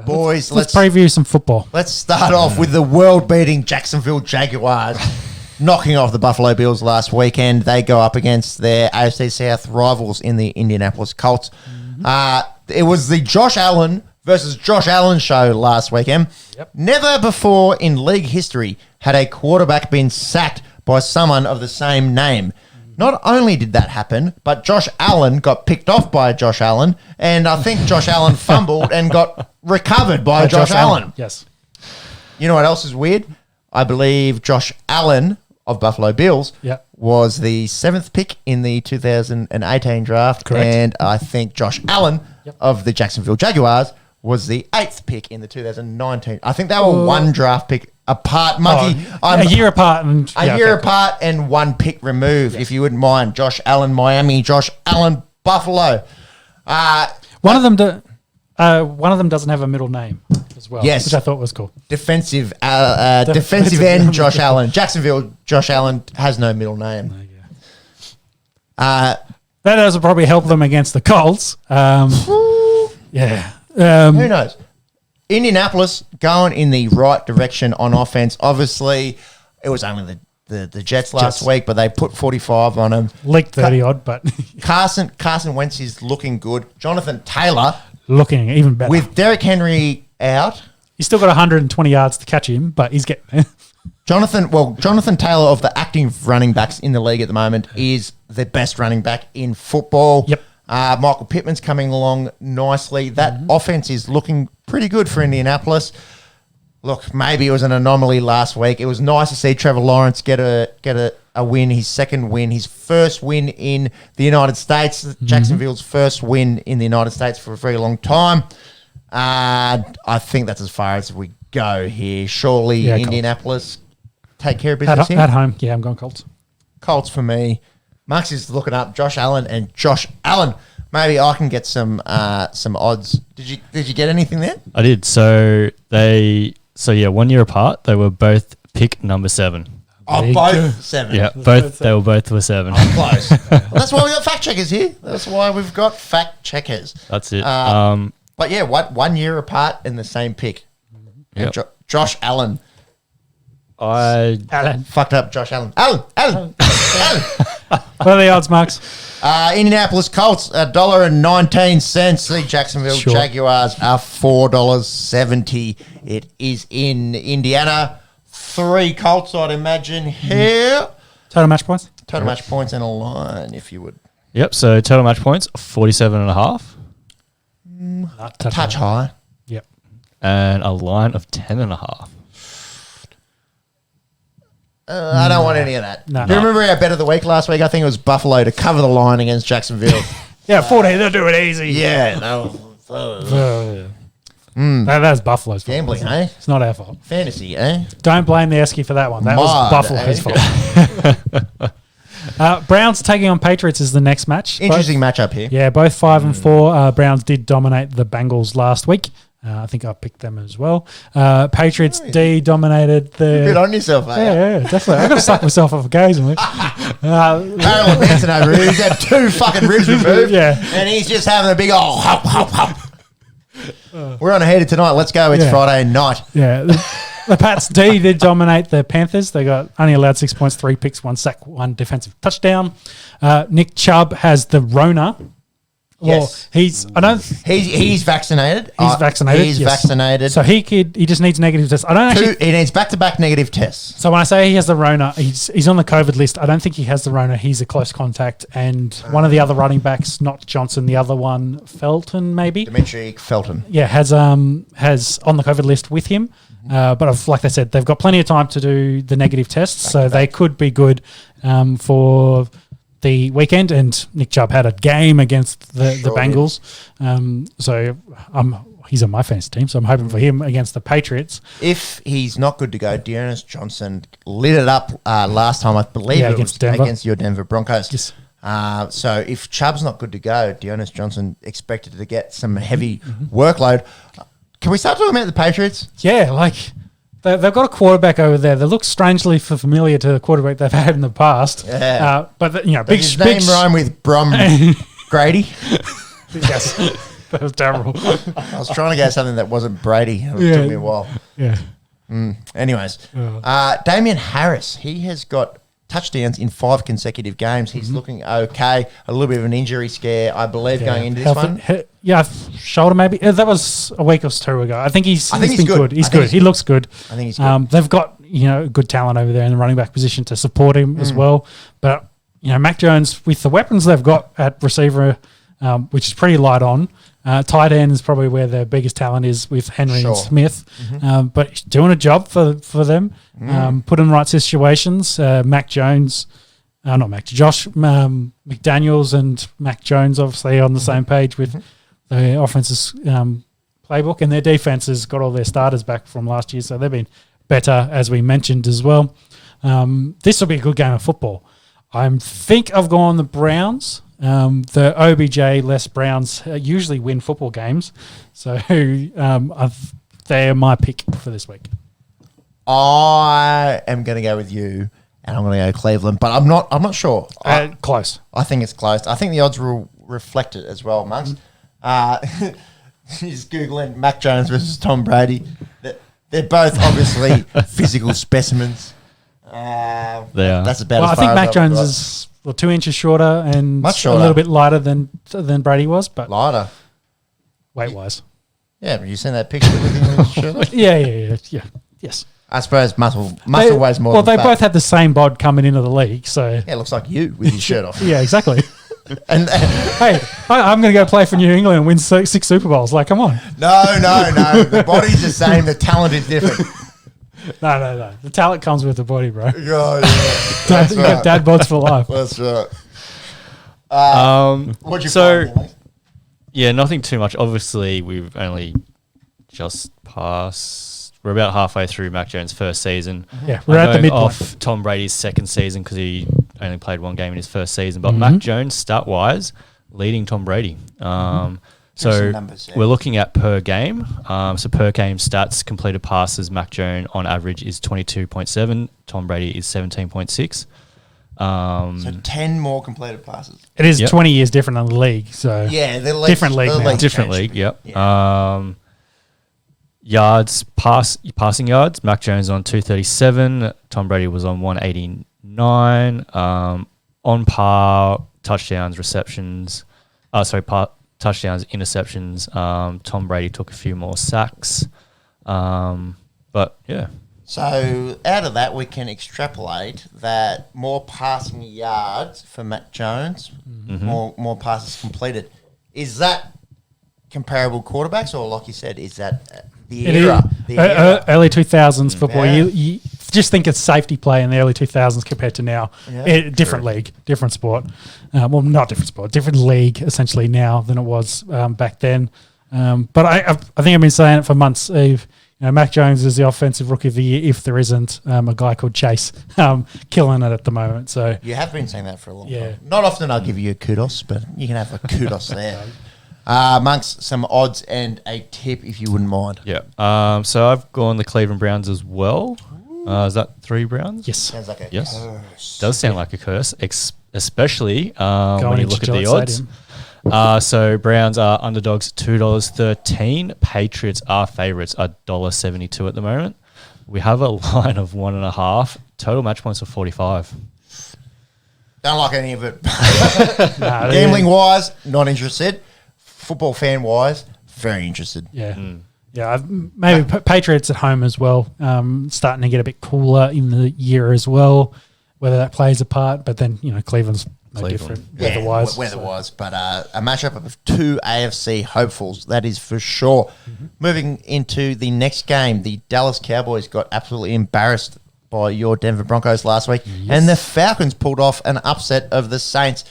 Boys, let's preview some football. Let's start off with the world-beating Jacksonville Jaguars knocking off the Buffalo Bills last weekend. They go up against their AFC South rivals in the Indianapolis Colts. It was the Josh Allen versus Josh Allen show last weekend. Yep. Never before in league history had a quarterback been sacked by someone of the same name. Not only did that happen, but Josh Allen got picked off by Josh Allen, and I think Josh Allen fumbled and got recovered by Josh Allen. Yes. You know what else is weird? I believe Josh Allen of Buffalo Bills was the 7th pick in the 2018 draft. Correct. And I think Josh Allen of the Jacksonville Jaguars was the 8th pick in the 2019. I think they were one draft pick apart, Monkey. A year apart. A year apart and one pick removed, if you wouldn't mind. Josh Allen, Miami. Josh Allen, Buffalo. One of them doesn't have a middle name as well, yes, which I thought was cool. Defensive end, Josh Allen. Jacksonville, Josh Allen has no middle name. That doesn't probably help them against the Colts. Yeah. Who knows? Indianapolis going in the right direction on offense. Obviously, it was only the Jets last week, but they put 45 on them. Leaked 30-odd, but... Carson Wentz is looking good. Jonathan Taylor... looking even better. With Derrick Henry out... He's still got 120 yards to catch him, but he's getting there. Jonathan Taylor of the active running backs in the league at the moment is the best running back in football. Yep. Michael Pittman's coming along nicely. That offense is looking pretty good for Indianapolis. Look, maybe it was an anomaly last week. It was nice to see Trevor Lawrence get a win, his second win, his first win in the United States, Jacksonville's first win in the United States for a very long time. I think that's as far as we go here. Surely Indianapolis take care of business here. At home. Yeah, I'm going Colts. Colts for me. Max is looking up Josh Allen and Josh Allen. Maybe I can get some odds. Did you get anything there? I did. So 1 year apart, they were both pick number 7. Oh, both 7. Yeah, they were both 7. Oh, close. Well, that's why we got fact checkers here. That's why we've got fact checkers. That's it. But yeah, 1 year apart in the same pick. Yep. Josh Allen. Allen. Fucked up Josh Allen. Allen. What are the odds, Marks? Indianapolis Colts, $1.19. The Jacksonville Jaguars are $4.70. It is in Indiana. 3 Colts, I'd imagine, here. Total match points? Total match points and a line, if you would. Yep, so total match points, 47.5. A touch high. Yep. And a line of 10.5. I don't want any of that. No. Do you remember our bet of the week last week? I think it was Buffalo to cover the line against Jacksonville. Yeah, 14. They'll do it easy. Yeah. That's Buffalo's fault. Gambling, eh? It's not our fault. Fantasy, eh? Don't blame the Esky for that one. That was Buffalo's fault. Browns taking on Patriots is the next match. Interesting matchup here. Yeah, both 5 and 4. Browns did dominate the Bengals last week. I think I picked them as well. Patriots D dominated the... Good on yourself, eh? Yeah, definitely. I've got to suck myself off occasionally. Harold Manson over here. He's had 2 fucking ribs removed. Yeah. And he's just having a big old hop, hop, hop. We're on a heater tonight. Let's go. It's Friday night. Yeah. The Pats D did dominate the Panthers. They got only allowed 6 points, 3 picks, 1 sack, 1 defensive touchdown. Nick Chubb has the Rona. Yes. He's vaccinated. He's vaccinated. He's vaccinated. So he just needs negative tests. He needs back-to-back negative tests. So when I say he has the Rona, he's on the COVID list. I don't think he has the Rona. He's a close contact. And one of the other running backs, not Johnson, the other one, Felton maybe. Dimitri Felton. Yeah, has on the COVID list with him. But like they said, they've got plenty of time to do the negative tests, so they could be good for the weekend. And Nick Chubb had a game against the Bengals. So he's on my fantasy team, so I'm hoping for him against the Patriots. If he's not good to go, Dearness Johnson lit it up last time, I believe it was against your Denver Broncos. Yes. So if Chubb's not good to go, Dearness Johnson expected to get some heavy workload. Can we start talking about the Patriots? Yeah, they've got a quarterback over there that looks strangely familiar to the quarterback they've had in the past. Yeah. But his name rhyme with Grady. Yes. That was terrible. I was trying to get something that wasn't Brady. It took me a while. Yeah. Anyways, Damian Harris, he has got touchdowns in 5 consecutive games. He's looking okay. A little bit of an injury scare, I believe, going into this one. Shoulder maybe. That was a week or 2 ago. I think he's been good. He's good. He looks good. I think he's good. They've got good talent over there in the running back position to support him as well. But Mac Jones, with the weapons they've got at receiver, which is pretty light on. Tight end is probably where their biggest talent is with Henry and Smith. But he's doing a job for them. Put in the right situations. Mac Jones, Josh McDaniels and Mac Jones obviously on the same page with the offense's playbook, and their defense has got all their starters back from last year, so they've been better, as we mentioned as well. This will be a good game of football. I think I've gone the Browns. The OBJ less Browns usually win football games, so they're my pick for this week. I am going to go with you, and I'm going to go Cleveland, but I'm not sure. Close. I think it's close. I think the odds will reflect it as well, Monks. Just Googling Mac Jones versus Tom Brady. They're both obviously physical specimens. They are. That's about. Well, as I far think as Mac I've Jones got. is 2 inches shorter and Much shorter. a little bit lighter than Brady was, but Lighter. weight-wise. Yeah, but you seen that picture with him in his shirt? Yeah. Yes. I suppose muscle weighs more. Well, than they fat. both had the same bod coming into the league, so Yeah, it looks like you with your shirt off. yeah, exactly. And Hey, I'm going to go play for New England and win 6 Super Bowls. Like, come on. no. The body's the same. The talent is different. No. The talent comes with the body, bro. God, yeah. You got dad bods for life. That's right. What'd you So- find, Alex? Yeah, nothing too much. Obviously, we've only just passed. We're about halfway through Mac Jones' first season. Yeah, we're at the going midpoint. off Tom Brady's second season because he only played 1 game in his first season. But Mac Jones, stat-wise, leading Tom Brady. Some So numbers, yeah. we're looking at per game. So per game stats, completed passes, Mac Jones on average is 22.7. Tom Brady is 17.6. So 10 more completed passes. It is Yep. 20 years different than the league, so Yeah, the leagues, Different league the now. leagues Different changed. league, yep. Yeah. Passing yards, Mac Jones on 237, Tom Brady was on 189. On par, touchdowns, receptions, touchdowns, interceptions. Tom Brady took a few more sacks. But yeah. So out of that, we can extrapolate that more passing yards for Mac Jones, more passes completed. Is that comparable quarterbacks, or like you said, is that the it era? is The era? early 2000s football. Yeah. You just think it's safety play in the early 2000s compared to now. Yeah, Different league, different sport. Well, not different sport, different league essentially now than it was back then. But I think I've been saying it for months, Eve. Mac Jones is the offensive rookie of the year if there isn't a guy called Chase killing it at the moment. So You have been saying that for a long Yeah. time. Not often I'll give you a kudos, but you can have a kudos there. Monks, some odds and a tip if you wouldn't mind. Yeah. So I've gone the Cleveland Browns as well. Is that 3 Browns? yes, Sounds like a Yes. curse. Does sound like a curse, especially when Going you into look at the Gillette odds. Stadium. So Browns are underdogs $2.13. Patriots are favourites $1.72 at the moment. We have a line of 1.5. Total match points of 45. Don't like any of it. Nah, Gambling wise, not interested. Football fan wise, very interested. Yeah. Yeah, maybe Patriots at home as well. Starting to get a bit cooler in the year as well. Whether that plays a part, but then Cleveland's no Cleveland. different Yeah, weather-wise. weather-wise, but a matchup of 2 AFC hopefuls, that is for sure. Moving into the next game, the Dallas Cowboys got absolutely embarrassed by your Denver Broncos last week, and the Falcons pulled off an upset of the Saints.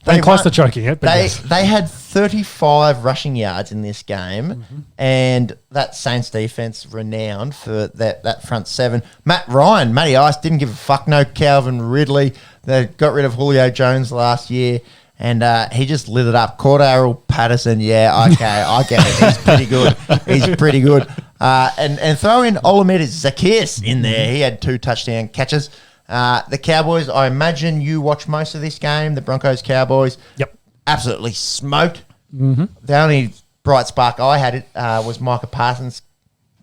They close to won- choking it, but They yes. they had 35 rushing yards in this game, and that Saints defense renowned for that front seven. Matty Ice didn't give a fuck. No Calvin Ridley. They got rid of Julio Jones last year, and he just lit it up. Cordero Patterson, yeah, okay, I get it. He's pretty good. He's pretty good. And throw in Olamide Zacchaeus in there. He had 2 touchdown catches. The Cowboys, I imagine you watched most of this game. The Broncos Cowboys, Yep. absolutely smoked The only bright spark I had was Micah Parsons.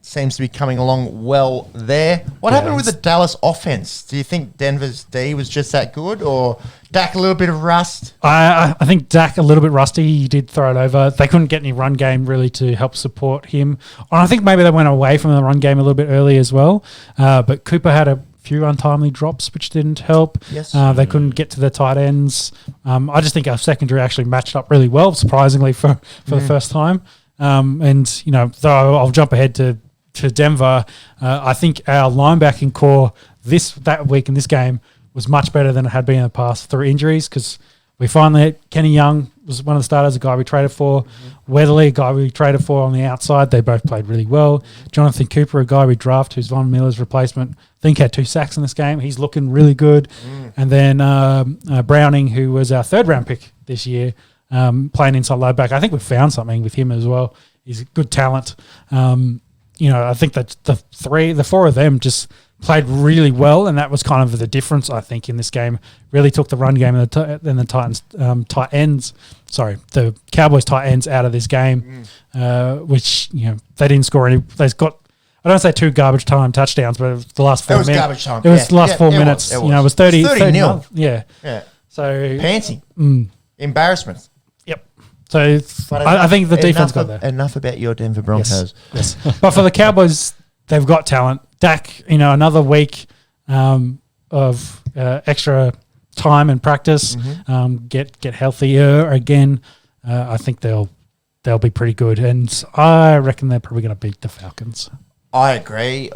Seems to be coming along well there. What happened with the Dallas offense? Do you think Denver's D was just that good, or Dak a little bit of rust? I think Dak a little bit rusty. He did throw it over. They couldn't get any run game really to help support him. And I think maybe they went away from the run game a little bit early as well. But Cooper had a few untimely drops, which didn't help. Yes. They couldn't get to the tight ends. I just think our secondary actually matched up really well, surprisingly, for the first time. And, you know, though I'll jump ahead to Denver, I think our linebacking core that week in this game was much better than it had been in the past through injuries, because we finally, Kenny Young was one of the starters, a guy we traded for. Weatherly, a guy we traded for on the outside. They both played really well. Jonathan Cooper, a guy we drafted, who's Von Miller's replacement, I think had 2 sacks in this game. He's looking really good. And then Browning, who was our 3rd-round pick this year, playing inside linebacker. I think we've found something with him as well. He's a good talent. You know, I think that the 4 of them just played really well, and that was kind of the difference, I think, in this game. Really took the run game and the Titans the Cowboys tight ends out of this game, which, you know, they didn't score any. They've got, I don't say 2 garbage time touchdowns, but it was the last 4 minutes. It was garbage time. It was the last 4 minutes. You know, it was 30 nil. Yeah. So Pantsy. Embarrassment. So I think the defense got there. Enough about your Denver Broncos. Yes. But for the Cowboys, they've got talent. Dak, you know, another week of extra time and practice, get healthier again. I think they'll be pretty good, and I reckon they're probably going to beat the Falcons. I agree.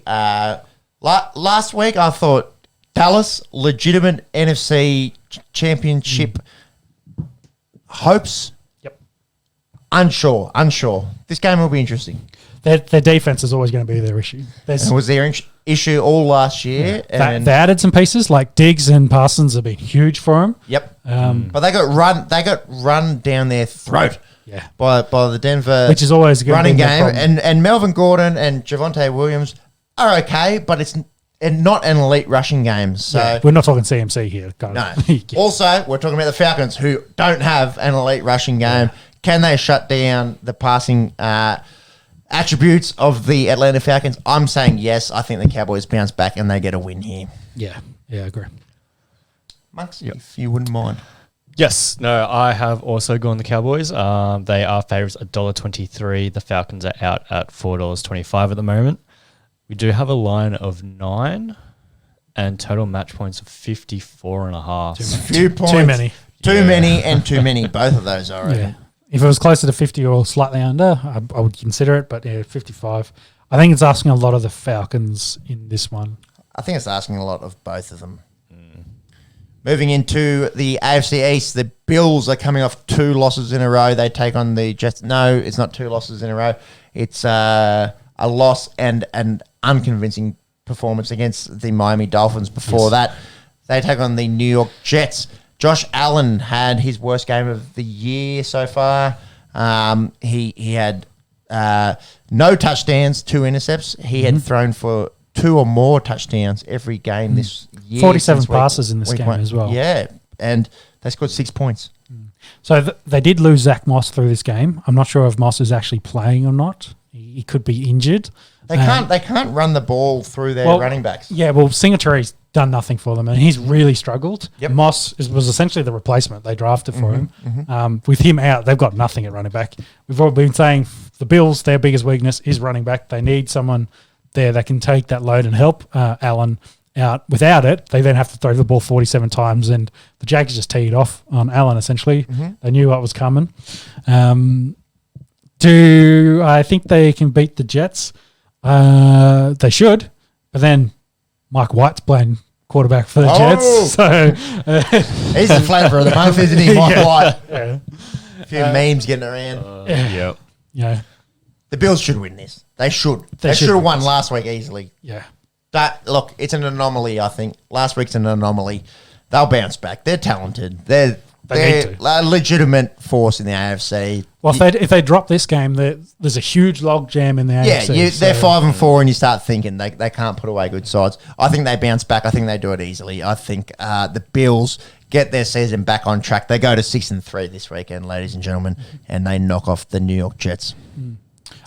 Last week, I thought Dallas, legitimate NFC championship hopes. Yep. Unsure. This game will be interesting. Their defense is always going to be their issue. It was their issue all last year. Yeah. They added some pieces, like Diggs and Parsons have been huge for them. Yep. But they got run down their throat. Yeah. By the Denver, which is always a running game, and Melvin Gordon and Javonte Williams are okay, but it's not an elite rushing game. So we're not talking CMC here. No. Also, we're talking about the Falcons, who don't have an elite rushing game. Can they shut down the passing attributes of the Atlanta Falcons? I'm saying yes. I think the Cowboys bounce back and they get a win here. Yeah, I agree. Monks, if you wouldn't mind. Yes. No, I have also gone the Cowboys. They are favourites $1.23. The Falcons are out at $4.25 at the moment. We do have a line of 9 and total match points of 54.5. Few points. Too many. Too many and too many. Both of those, I reckon. Yeah. If it was closer to 50 or slightly under, I would consider it. But 55. I think it's asking a lot of the Falcons in this one. I think it's asking a lot of both of them. Moving into the AFC East, the Bills are coming off 2 losses in a row. They take on the Jets. No, it's not 2 losses in a row. It's a loss and an unconvincing performance against the Miami Dolphins. Before that, they take on the New York Jets. Josh Allen had his worst game of the year so far. He had no touchdowns, 2 intercepts. He had thrown for 2 or more touchdowns every game this year. 47 passes in this game as well. Yeah, and they scored 6 points. So they did lose Zach Moss through this game. I'm not sure if Moss is actually playing or not. He could be injured. They can't run the ball through their running backs. Yeah, well, Singatori's done nothing for them, and he's really struggled. Yep. Moss was essentially the replacement they drafted for him. With him out, they've got nothing at running back. We've all been saying the Bills, their biggest weakness is running back. They need someone there that can take that load and help Allen out. Without it, they then have to throw the ball 47 times, and the Jags just teed off on Allen, essentially. They knew what was coming. Do I think they can beat the Jets? They should, but then Mike White's playing quarterback for the Jets. So he's the flavour of the month, isn't he, Mike White? Yeah. A few memes getting around. Yep. Yeah. The Bills should win this. They should. They should have won last week easily. Yeah. Look, it's an anomaly, I think. Last week's an anomaly. They'll bounce back. They're talented. They're a legitimate force in the AFC. Well, if they drop this game, there's a huge log jam in the AFC. They're 5-4, and you start thinking they can't put away good sides. I think they bounce back. I think they do it easily. I think the Bills get their season back on track. They go to 6-3 this weekend, ladies and gentlemen, and they knock off the New York Jets.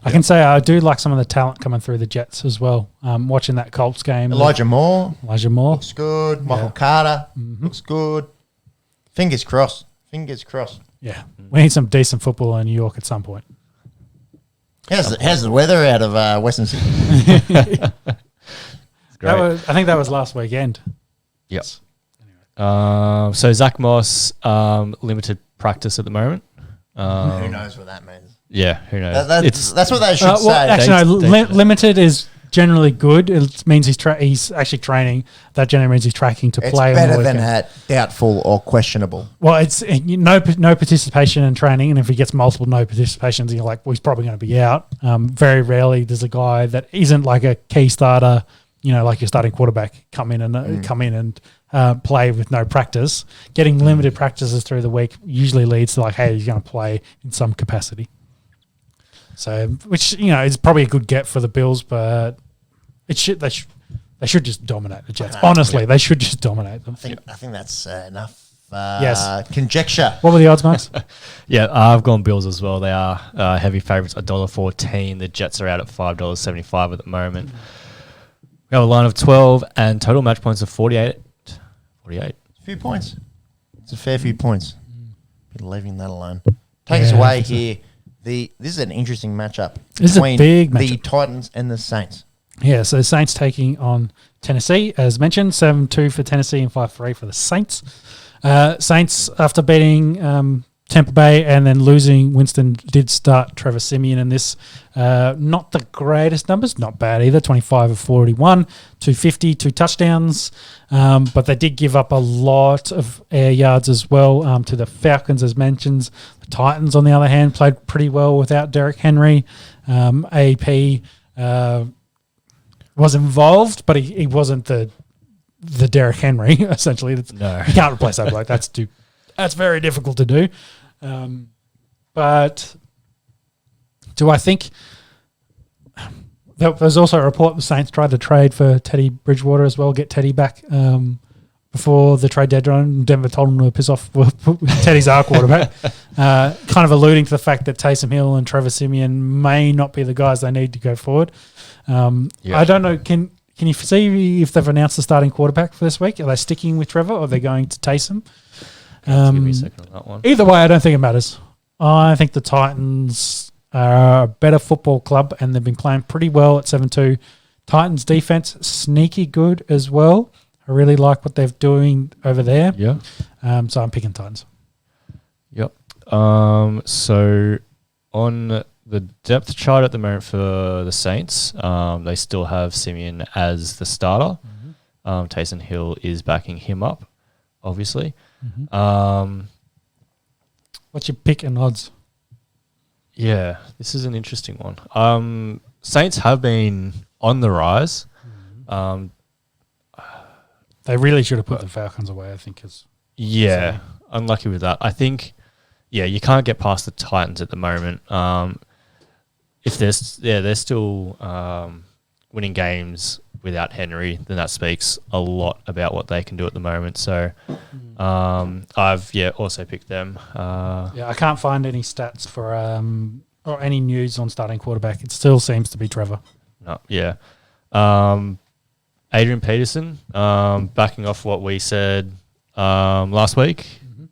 I can say I do like some of the talent coming through the Jets as well. Watching that Colts game, Elijah Moore looks good. Michael Carter looks good. Fingers crossed. Yeah, we need some decent football in New York at some point. How's the weather out of Western Sydney? Great. I think that was last weekend. Yep. So Zach Moss, limited practice at the moment. Who knows what that means? Yeah, who knows? That's what they should say. Actually, limited is generally good. It means he's actually training. That generally means he's tracking to play. It's better than doubtful or questionable. Well, it's no participation in training, and if he gets multiple no participations, you're like, well, he's probably going to be out. Very rarely there's a guy that isn't like a key starter, like your starting quarterback, come in and play with no practice. Getting limited practices through the week usually leads to hey, he's going to play in some capacity. So, which is probably a good get for the Bills, but they should just dominate the Jets. Honestly, they should just dominate them. I think that's enough. Yes. Conjecture. What were the odds, Max? Yeah, I've gone Bills as well. They are heavy favourites, $1.14. The Jets are out at $5.75 at the moment. We have a line of 12 and total match points of 48. 48. A few points. It's a fair few points. Be leaving that alone. Take us away here. This is an interesting matchup between the Titans and the Saints. Yeah, so the Saints taking on Tennessee, as mentioned, 7-2 for Tennessee and 5-3 for the Saints. Saints, after beating Tampa Bay and then losing Winston, did start Trevor Siemian in this. Not the greatest numbers, not bad either, 25 of 41, 250, 2 touchdowns. But they did give up a lot of air yards as well to the Falcons, as mentioned. The Titans, on the other hand, played pretty well without Derrick Henry. AP was involved, but he wasn't the Derrick Henry, essentially. No. You can't replace that bloke. That's very difficult to do. But do I think there was also a report the Saints tried to trade for Teddy Bridgewater as well, get Teddy back before the trade deadline. Denver told him to piss off. Teddy's our quarterback. Kind of alluding to the fact that Taysom Hill and Trevor Siemian may not be the guys they need to go forward. I don't know. Can you see if they've announced the starting quarterback for this week? Are they sticking with Trevor or are they going to Taysom? Give me a second on that one. Either way, I don't think it matters. I think the Titans are a better football club and they've been playing pretty well at 7-2. Titans defense, sneaky good as well. I really like what they're doing over there. Yeah. So I'm picking Titans. Yep. So on the depth chart at the moment for the Saints, they still have Simeon as the starter. Taysom Hill is backing him up, obviously. What's your pick and odds? Yeah, this is an interesting one. Saints have been on the rise. They really should have put the Falcons away, I think. Unlucky with that. I think, you can't get past the Titans at the moment. If they're still winning games without Henry, then that speaks a lot about what they can do at the moment. So I've also picked them. I can't find any stats for or any news on starting quarterback. It still seems to be Trevor. No, yeah. Adrian Peterson, backing off what we said last week,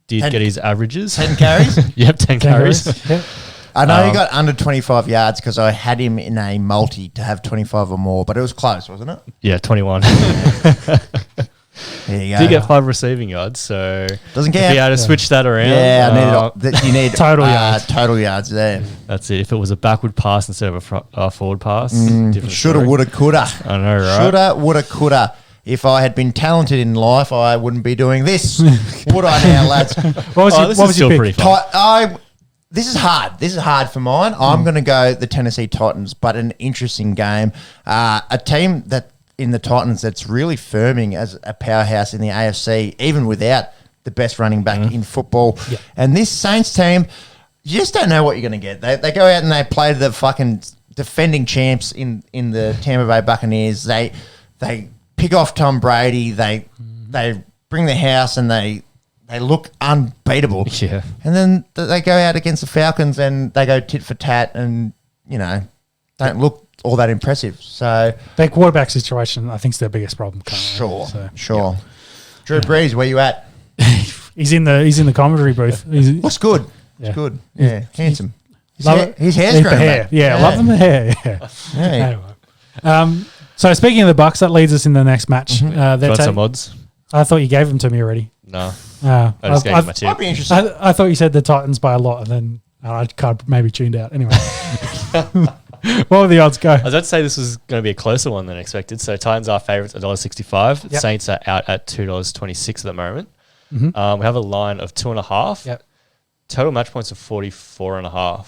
did get his averages. 10 carries? Yep, 10 carries. Yep. I know he got under 25 yards because I had him in a multi to have 25 or more, but it was close, wasn't it? Yeah, 21. There you go. Did get 5 receiving yards, so doesn't if count. you had to switch that around. Yeah, you need total yards. Total yards there. That's it. If it was a backward pass instead of a forward pass, different shoulda, story. woulda, coulda. I know, right? Shoulda, woulda, coulda. If I had been talented in life, I wouldn't be doing this. Would I now, lads? What was your pick? Pretty fun. This is hard. This is hard for mine. I'm going to go the Tennessee Titans, but an interesting game. A team that in the Titans that's really firming as a powerhouse in the AFC, even without the best running back in football. Yep. And this Saints team, you just don't know what you're going to get. They go out and they play the fucking defending champs in the Tampa Bay Buccaneers. They pick off Tom Brady. They bring the house and they look unbeatable. Yeah. And then they go out against the Falcons and they go tit for tat and, don't look all that impressive. So Their quarterback situation, I think, is their biggest problem currently. Sure. Drew Brees, where you at? He's in the commentary booth. Looks good. Yeah. It's good. Yeah, handsome. His hair's the growing hair. back. Yeah, I love them the hair. Yeah. Yeah. Anyway. So speaking of the Bucks, that leads us in the next match. Got some odds? I thought you gave them to me already. No. I just gave you my tip. I'd be interested. I thought you said the Titans by a lot, and then I kind of maybe tuned out. Anyway, what were the odds? Go. I was about to say this was going to be a closer one than expected. So Titans are favourites at $1.65. Yep. Saints are out at $2.26 at the moment. Mm-hmm. We have a line of 2.5. Yep. Total match points of 44.5.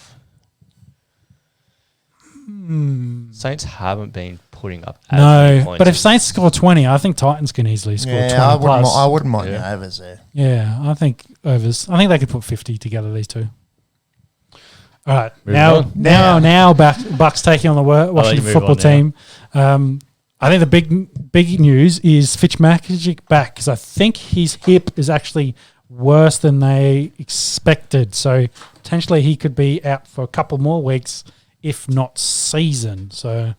Saints haven't been putting up as many points. But if Saints score 20, I think Titans can easily score 20 plus. I wouldn't mind Yeah. the overs there. Yeah, I think overs. I think they could put 50 together, these two. All right. Moving Now Bucks taking on the Washington move football on team. I think the big news is Fitzmagic back, because I think his hip is actually worse than they expected. So potentially he could be out for a couple more weeks, if not season. So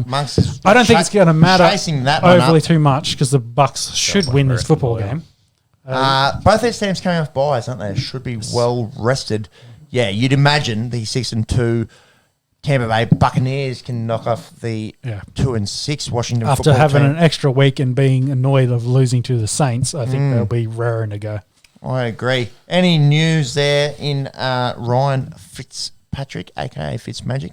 Monks is I don't think it's going to matter chasing that one overly up. too much, because the Bucks should win this football game. Both these teams coming off buys, aren't they? Should be well rested. Yeah, you'd imagine the 6-2 Tampa Bay Buccaneers can knock off the 2-6 Washington After football having team. an extra week and being annoyed of losing to the Saints, I think they'll be raring to go. I agree. Any news there in Ryan Fitzpatrick, aka Fitzmagic?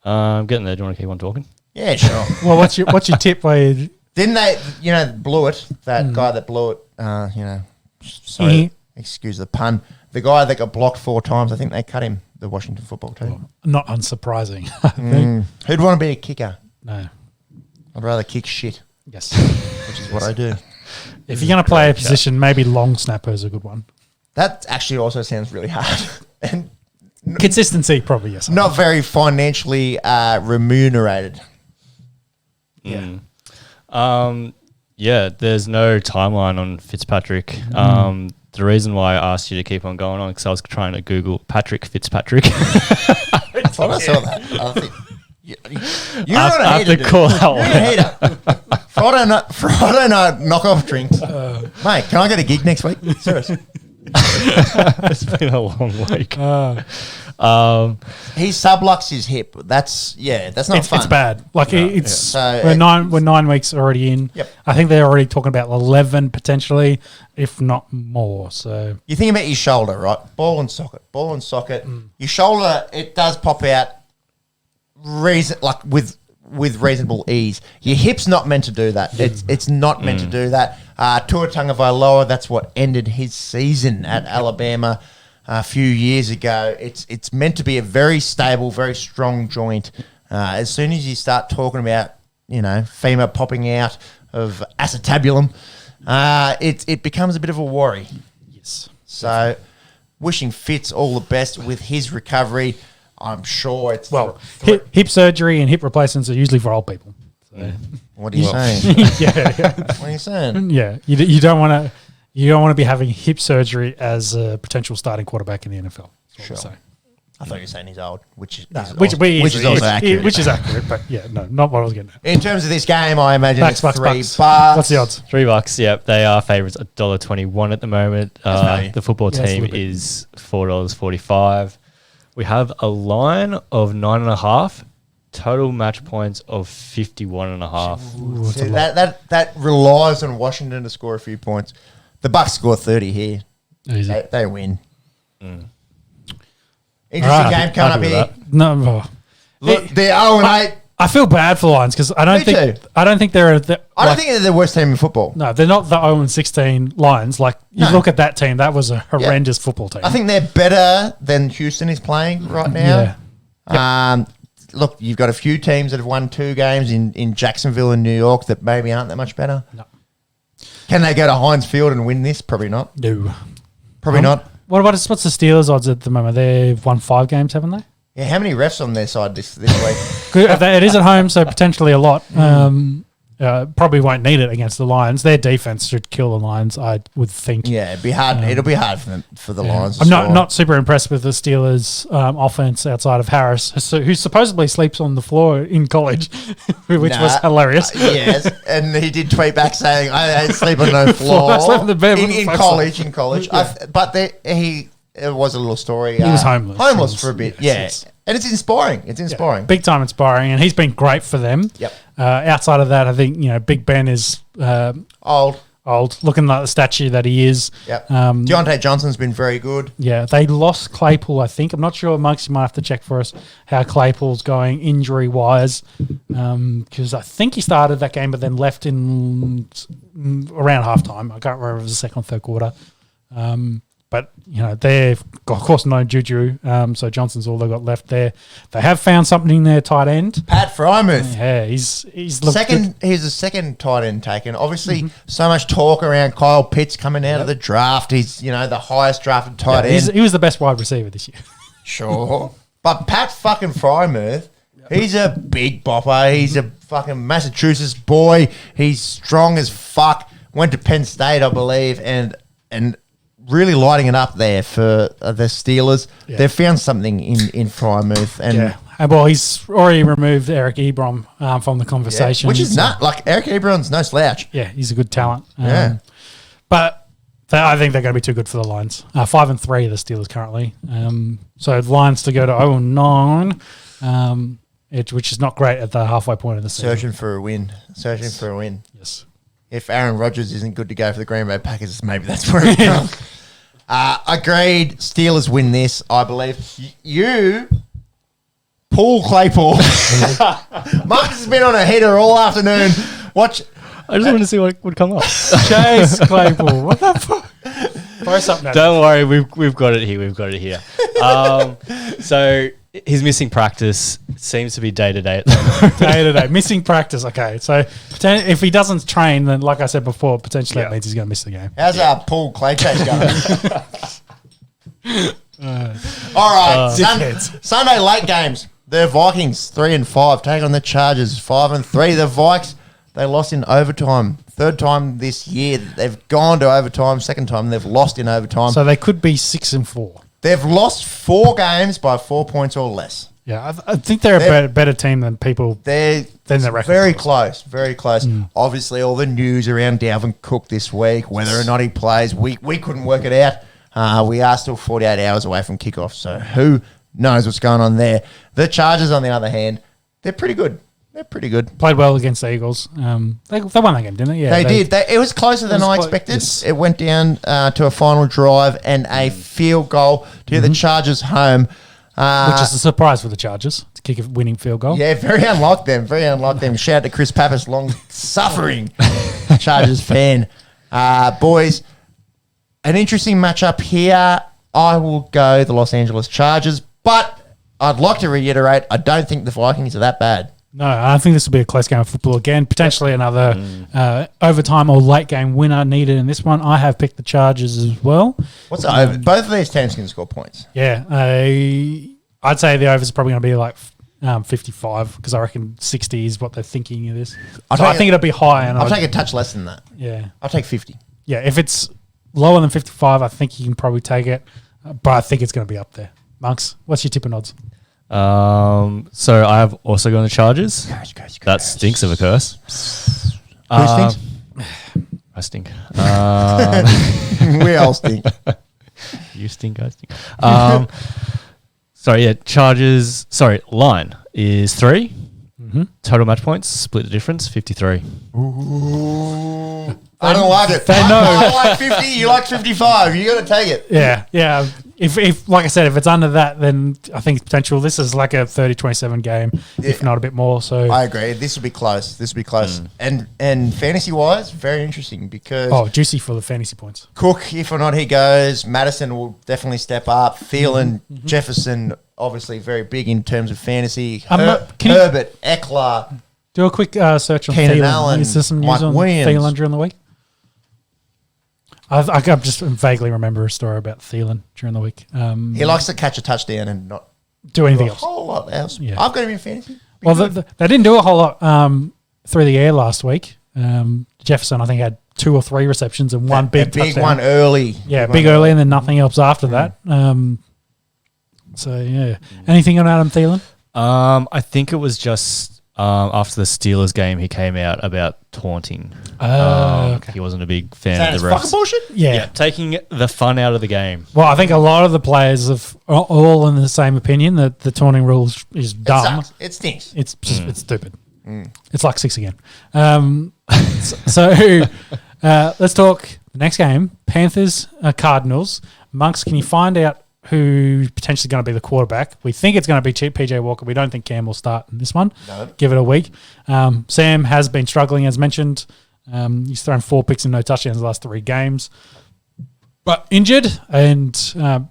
I'm getting there. Do you want to keep on talking? Yeah, sure. Well, what's your tip? Where Didn't they, blew it? That guy that blew it, sorry, excuse the pun. The guy that got blocked 4 times, I think they cut him, the Washington football team. not unsurprising. I think. Who'd want to be a kicker? No. I'd rather kick shit, Yes. which is what I do. If you're going to play a position, maybe long snapper is a good one. That actually also sounds really hard. And Consistency, probably, yes. not very financially remunerated. Yeah. There's no timeline on Fitzpatrick. The reason why I asked you to keep on going on, because I was trying to Google Patrick Fitzpatrick. I thought I saw that. I think you're on a I have heater, to call dude. that You're on one. a heater. Friday night knockoff drinks. Mate, can I get a gig next week? Seriously. It's been a long week. He subluxed his hip. That's not fun. It's bad. Like it's So we're 9 weeks already in. Yep. I think they're already talking about 11 potentially, if not more. So You think about your shoulder, right? Ball and socket. Your shoulder, it does pop out with reasonable ease. Your hip's not meant to do that. It's not meant to do that. Tua Tagovailoa, that's what ended his season at Alabama a few years ago. It's meant to be a very stable, very strong joint. As soon as you start talking about, femur popping out of acetabulum, it becomes a bit of a worry. yes. So, wishing Fitz all the best with his recovery. I'm sure it's Hip surgery and hip replacements are usually for old people. So. What are you saying? yeah. What are you saying? Yeah, you don't want to be having hip surgery as a potential starting quarterback in the NFL. Sure. So. I thought you were saying he's old, which is Which also accurate. Which is accurate, but not what I was getting at. In terms of this game, I imagine Bucks, it's Bucks. $3. What's the odds? $3. Yep, they are favourites at $1.21 at the moment. value. The football Yeah, it's a team little bit. is $4.45. We have a line of 9.5. Total match points of 51.5. See, that relies on Washington to score a few points. The Bucks score 30 here. Easy. They win. Interesting Alright, game coming up happy here. with No, Look, they're 0-8. I feel bad for the Lions because I don't Me think too. I don't think they're. I don't think they're the worst team in football. No, they're not the 0-16 Lions. Like you No. look at that team, that was a horrendous football team. I think they're better than Houston is playing right now. Yeah. Look, you've got a few teams that have won 2 games in Jacksonville and New York that maybe aren't that much better. No. Can they go to Heinz Field and win this? Probably not. No. Probably not. what's the Steelers' odds at the moment? They've won 5 games, haven't they? Yeah, how many refs on their side this week? Good. It is at home, so potentially a lot. Probably won't need it against the Lions. Their defense should kill the Lions, I would think. Yeah, it'd be hard. It'll be hard for the Lions. I'm not super impressed with the Steelers' offense outside of Harris, who supposedly sleeps on the floor in college, which was hilarious. Yes, and he did tweet back saying, "I sleep on no floor." I slept in the bed in college. In college, but it was a little story. He was homeless. Homeless for a bit. Yes. Yeah. And it's inspiring. It's inspiring. Big time inspiring. And he's been great for them. Yep. Outside of that, I think, Big Ben is old, looking like the statue that he is. Yep. Deontay Johnson's been very good. Yeah. They lost Claypool, I think. I'm not sure. Monks, you might have to check for us how Claypool's going injury-wise. Because I think he started that game but then left in around halftime. I can't remember if it was the second or third quarter. But, they've got, of course, no Juju, so Johnson's all they've got left there. They have found something in their tight end. Pat Frymouth. Yeah, he's looked second. good. He's the second tight end taken. Obviously, so much talk around Kyle Pitts coming out of the draft. He's, the highest drafted tight end. He was the best wide receiver this year. Sure. But Pat fucking Frymouth, he's a big bopper. He's a fucking Massachusetts boy. He's strong as fuck. Went to Penn State, I believe, and really lighting it up there for the Steelers. Yeah. They've found something in Frymouth. And well, he's already removed Eric Ebron from the conversation. Which is not like Eric Ebron's no slouch. Yeah, he's a good talent. But I think they're going to be too good for the Lions. 5-3 the Steelers currently. So the Lions to go to 0-9, which is not great at the halfway point of the season. Searching for a win. Yes. If Aaron Rodgers isn't good to go for the Green Bay Packers, maybe that's where it comes. Agreed. Steelers win this, I believe. You, Paul Claypool. Marcus has been on a header all afternoon. Watch. I just wanted to see what would come up. Chase Claypool. What the fuck? Throw something at Don't worry, we've got it here. So his missing practice seems to be day to day. Missing practice. Okay, so if he doesn't train, then like I said before, potentially that means he's going to miss the game. How's our Paul Clay chase going? All right, Sunday late games. The Vikings 3-5 take on the Chargers 5-3. The Vikes, they lost in overtime. Third time this year they've gone to overtime. Second time they've lost in overtime. So they could be 6-4. They've lost 4 games by 4 points or less. Yeah, I think they're a better team than people. They're very close, very close. Obviously, all the news around Dalvin Cook this week, whether or not he plays, we couldn't work it out. We are still 48 hours away from kickoff, so who knows what's going on there. The Chargers, on the other hand, they're pretty good. Played well against the Eagles. They won that game, didn't they? Yeah, they did. It was closer than I expected. Yes. It went down to a final drive and a field goal to the Chargers home. Which is a surprise for the Chargers to kick a winning field goal. Yeah, very unlike them. Shout out to Chris Pappas, long-suffering Chargers fan. Boys, an interesting matchup here. I will go the Los Angeles Chargers, but I'd like to reiterate, I don't think the Vikings are that bad. No, I think this will be a close game of football again. Potentially another overtime or late game winner needed in this one. I have picked the Chargers as well. What's the over? Both of these teams can score points. Yeah, I'd say the overs is probably going to be like 55 because I reckon 60 is what they're thinking it is. I think it'll be high. And I'll take a touch less than that. Yeah, I'll take 50. Yeah, if it's lower than 55, I think you can probably take it, but I think it's going to be up there. Monks, what's your tip and odds? So I have also gone the Chargers. That stinks of a curse. Who stinks? I stink. We all stink. You stink, I stink. Chargers. Line is 3. Mm-hmm. Total match points, split the difference, 53. Ooh. I don't like it. I like 50. You like 55. You got to take it. Yeah. If like I said, if it's under that, then I think it's potential. This is like a 30-27 game, if not a bit more. So I agree. This will be close. And fantasy wise, very interesting because juicy for the fantasy points. Cook, if or not he goes, Madison will definitely step up. Thielen, Jefferson, obviously very big in terms of fantasy. Herbert, Eckler. Do a quick search on Keenan Thielen. Allen, Is there some news Mike on Williams. Thielen during the week? I just vaguely remember a story about Thielen during the week. He likes to catch a touchdown and not do anything a else. whole lot else. Yeah. I've got him in fantasy. Well, they didn't do a whole lot through the air last week. Jefferson, I think, had 2 or 3 receptions and one big touchdown. one early. Yeah, big early and then nothing else after that. So, yeah. Anything on Adam Thielen? I think it was just after the Steelers game, he came out about taunting. Okay. He wasn't a big fan Saying of the it's refs. fucking bullshit? Yeah. Taking the fun out of the game. Well, I think a lot of the players are all in the same opinion that the taunting rule is dumb. It sucks. It stinks. It's just it's stupid. It's like 6 again. So let's talk the next game. Panthers, Cardinals. Monks, can you find out who's potentially going to be the quarterback? We think it's going to be PJ Walker. We don't think Cam will start in this one. No. Give it a week. Sam has been struggling, as mentioned. He's thrown 4 picks and no touchdowns in the last 3 games. But injured and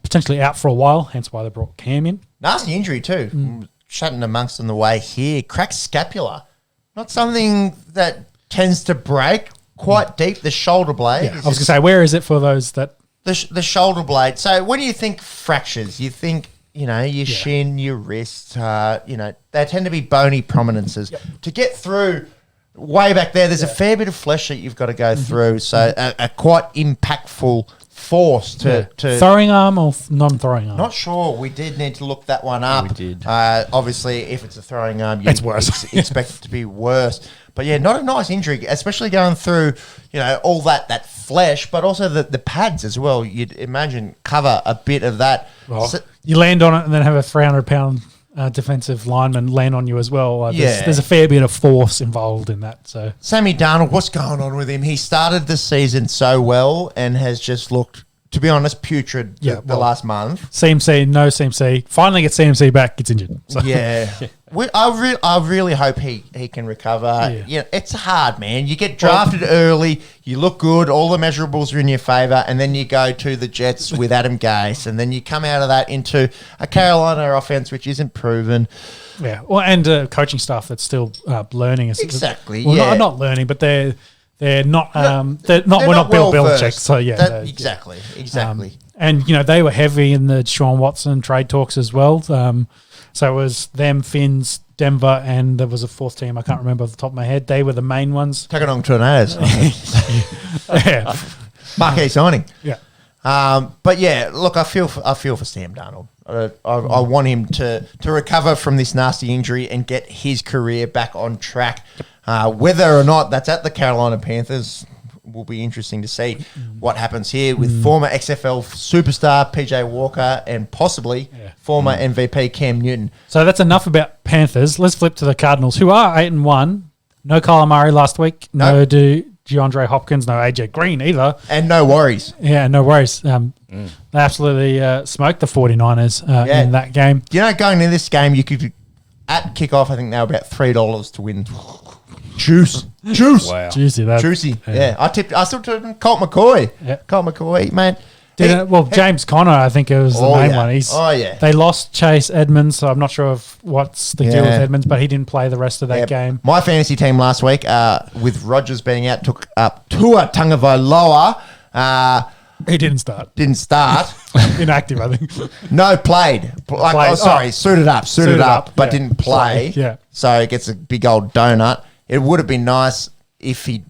potentially out for a while, hence why they brought Cam in. Nasty injury too. Shutting amongst on the way here. Cracked scapula. Not something that tends to break quite deep. The shoulder blade. Yeah, I was going to say, where is it for those that... The shoulder blade. So when you think fractures, you think, your shin, your wrist, they tend to be bony prominences. Yep. To get through way back there's a fair bit of flesh that you've got to go through. So a quite impactful force to throwing arm or non-throwing arm? Not sure. We did need to look that one up. We did. Obviously, if it's a throwing arm, it's worse. Expect it to be worse. But yeah, not a nice injury, especially going through, all that flesh, but also the pads as well. You'd imagine cover a bit of that. Well, you land on it and then have a 300-pound defensive lineman land on you as well. There's a fair bit of force involved in that. So Sammy Donald, what's going on with him? He started the season so well and has just looked, to be honest, putrid the last month. CMC, no CMC. Finally gets CMC back, gets injured. So. Yeah. I really hope he can recover. Yeah. It's hard, man. You get drafted early, you look good, all the measurables are in your favour, and then you go to the Jets with Adam Gase, and then you come out of that into a Carolina offense which isn't proven. Yeah, well, and coaching staff that's still learning. Exactly. Well, not learning, but they're not. We're not Bill Belichick. So yeah, exactly. And they were heavy in the Deshaun Watson trade talks as well. So it was them, Finns, Denver, and there was a 4th team. I can't remember off the top of my head. They were the main ones. Taking Tornadoes. Yeah, Marquee signing. Yeah. But yeah, look, I feel for Sam Donald. I want him to recover from this nasty injury and get his career back on track. Whether or not that's at the Carolina Panthers will be interesting to see what happens here with former XFL superstar PJ Walker and possibly former MVP Cam Newton. So that's enough about Panthers. Let's flip to the Cardinals, who are 8-1. No Kyler Murray last week. No DeAndre Hopkins. No AJ Green either. And no worries. Yeah, no worries. They absolutely smoked the 49ers in that game. Going into this game, you could, at kickoff, I think they were about $3 to win. Juice. Wow. Juicy. Yeah. I still took Colt McCoy. Yeah. Colt McCoy, man. James Conner, I think it was the main one. They lost Chase Edmonds, so I'm not sure what's the deal with Edmonds, but he didn't play the rest of that game. My fantasy team last week, with Rodgers being out, took up Tua Tagovailoa. He didn't start. Inactive, I think. No, played. Suited up, but didn't play. Yeah. So it gets a big old donut. It would have been nice if he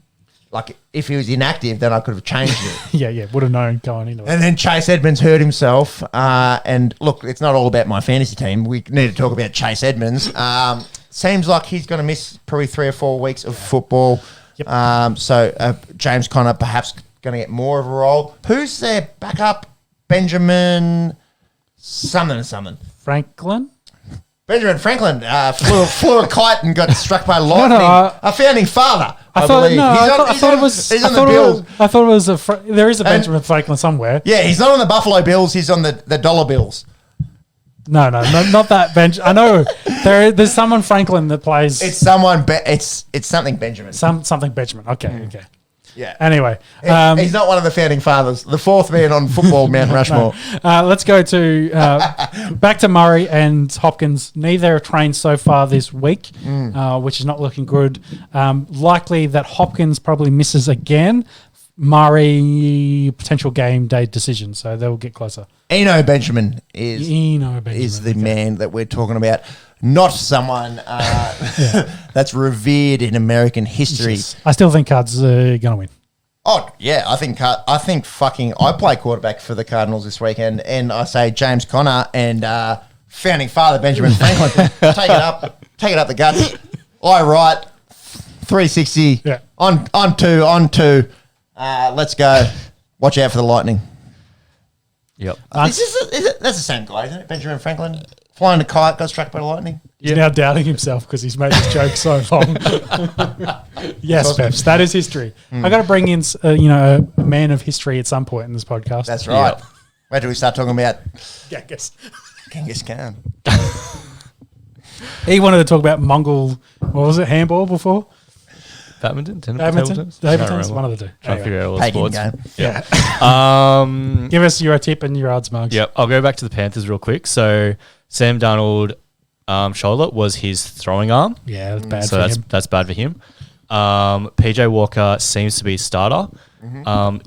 was inactive, then I could have changed it. yeah, would have known going into it. And then Chase Edmonds hurt himself. And look, it's not all about my fantasy team. We need to talk about Chase Edmonds. Seems like he's going to miss probably 3 or 4 weeks of football. Yep. So James Conner perhaps going to get more of a role. Who's their backup? Benjamin something. Franklin? Benjamin Franklin flew a kite and got struck by lightning. A founding father, I believe. He's on the Bills. I thought it was there is a Benjamin Franklin somewhere. Yeah, he's not on the Buffalo Bills. He's on the dollar bills. No, not that bench. I know there's someone Franklin that plays. It's someone. It's something Benjamin. Something Benjamin. Okay. Yeah. Anyway, he's not one of the founding fathers. The 4th man on football Mount Rushmore. Let's go to back to Murray and Hopkins. Neither have trained so far this week, which is not looking good. Likely that Hopkins probably misses again. Murray potential game day decision, so they'll get closer. Eno Benjamin is the okay. man that we're talking about, not someone that's revered in American history. Yes. I still think Cards are going to win. Oh yeah, I think I play quarterback for the Cardinals this weekend, and I say James Conner and founding father Benjamin Franklin, take it up the guts. I write 360 on two. Let's go. Watch out for the lightning. Yep. That's the same guy, isn't it? Benjamin Franklin flying a kite, got struck by lightning. He's now doubting himself because he's made this joke so long. Yes, Peps, that is history. I got to bring in, a man of history at some point in this podcast. That's right. Yep. Where do we start talking about? Genghis Khan. He wanted to talk about Mongol. What was it? Handball before? Badminton? Badminton's one of the two. Trying to figure out all the sports. Give us your tip and your odds, Mugs. Yep. I'll go back to the Panthers real quick. So Sam Donald shoulder was his throwing arm. Yeah, that's bad so for him. That's bad for him. PJ Walker seems to be a starter.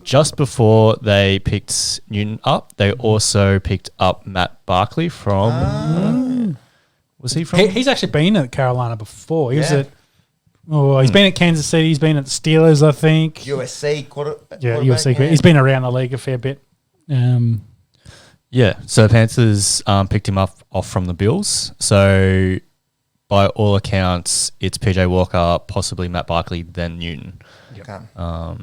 Just before they picked Newton up, they also picked up Matt Barkley from... Was he from... He's actually been at Carolina before. He was at... Oh, he's been at Kansas City. He's been at the Steelers, I think. USC quarterback. USC. Yeah. He's been around the league a fair bit. Yeah, so Panthers picked him up off from the Bills. So by all accounts, it's PJ Walker, possibly Matt Barkley, then Newton. Okay. But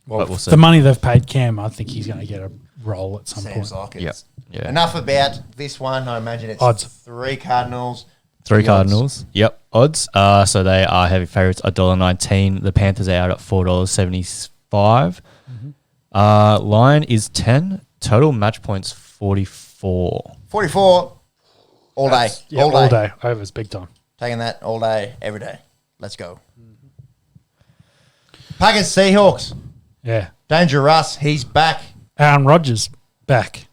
we'll see. The money they've paid Cam, I think he's going to get a role at some point. Like it. Yep. Yeah. Enough about this one. I imagine it's odds. 3 Cardinals. Three Cardinals. Yep. Odds. So they are heavy favourites, $1.19. The Panthers are out at $4.75. Line is 10. Total match points 44. 44 all day. Yeah, all day. Overs, big time. Taking that all day, every day. Let's go. Packers Seahawks. Yeah. Danger Russ, he's back. Aaron Rodgers, back.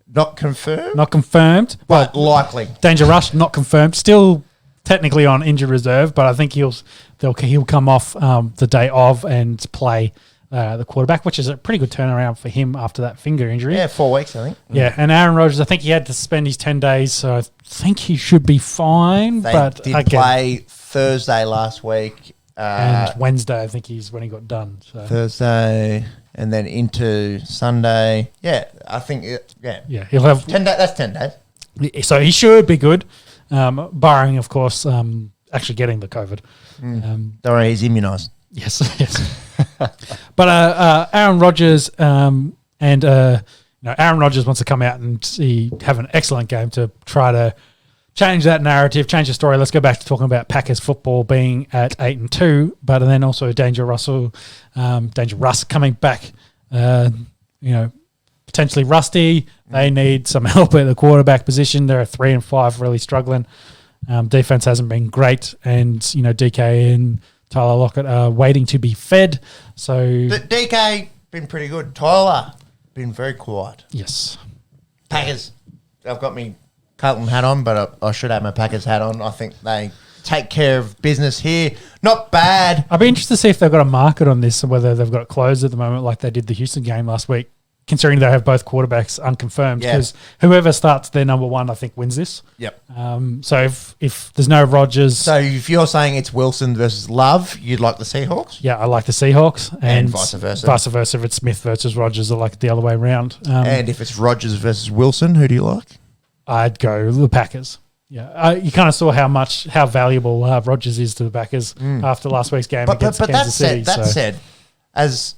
Not confirmed? Not confirmed. But likely. Danger Rush, not confirmed. Still technically on injured reserve, but I think he'll come off the day of and play the quarterback, which is a pretty good turnaround for him after that finger injury. Yeah, 4 weeks, I think. Yeah, and Aaron Rodgers, I think he had to spend his 10 days, so I think he should be fine. They did play Thursday last week. And Wednesday, I think he's when he got done. So. Thursday and then into Sunday. Yeah, I think, Yeah, he'll have 10 days. That's 10 days. So he should be good, barring, of course, actually getting the COVID. Don't worry, he's immunised. Yes. But Aaron Rodgers Aaron Rodgers wants to come out and have an excellent game to try to change that narrative, change the story. Let's go back to talking about Packers football being at 8-2, but then also Danger Russ coming back, potentially rusty. They need some help at the quarterback position. They're at 3-5, really struggling. Defense hasn't been great, and DK and Tyler Lockett are waiting to be fed. So But DK been pretty good. Tyler been very quiet. Yes. Packers. I've got me Carlton hat on, but I should have my Packers hat on. I think they take care of business here. Not bad. I'd be interested to see if they've got a market on this, or whether they've got it closed at the moment, like they did the Houston game last week, considering they have both quarterbacks unconfirmed. Because whoever starts their number one, I think, wins this. Yep. So if there's no Rodgers... So if you're saying it's Wilson versus Love, you'd like the Seahawks? Yeah, I like the Seahawks. And vice versa. Vice versa. If it's Smith versus Rodgers, I like it the other way around. And if it's Rodgers versus Wilson, who do you like? I'd go the Packers. Yeah, you kind of saw how valuable Rodgers is to the Packers after last week's game against Kansas City. That said, as